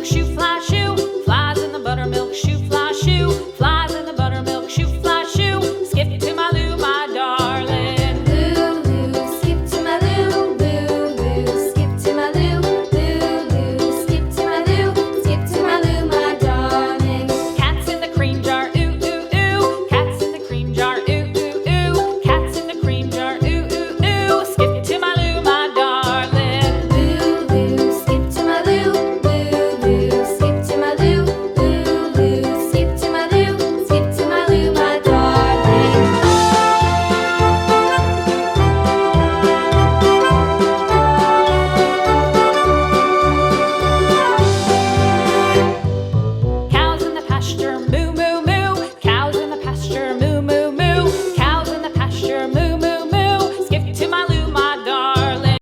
buttermilk shoe, fly shoe. Flies in the buttermilk shoe, fly shoe. Flies in the buttermilk shoe, fly shoe. Skip to my Lou, my darling. Lou, skip to my Lou. Lou, skip to my Lou. Lou, skip to my Lou. Skip to my Lou, my darling. Cat's in the cream jar, ooh, ooh, ooh. Cat's in the cream jar, ooh, ooh, ooh. Cat's in the cream jar, ooh, ooh, ooh. Skip to my Lou, my darling. Lou, skip to my Lou. Lou, skip to my Lou. Lou, skip to my Lou. Skip to my Lou, my darling. Cows in the pasture, moo,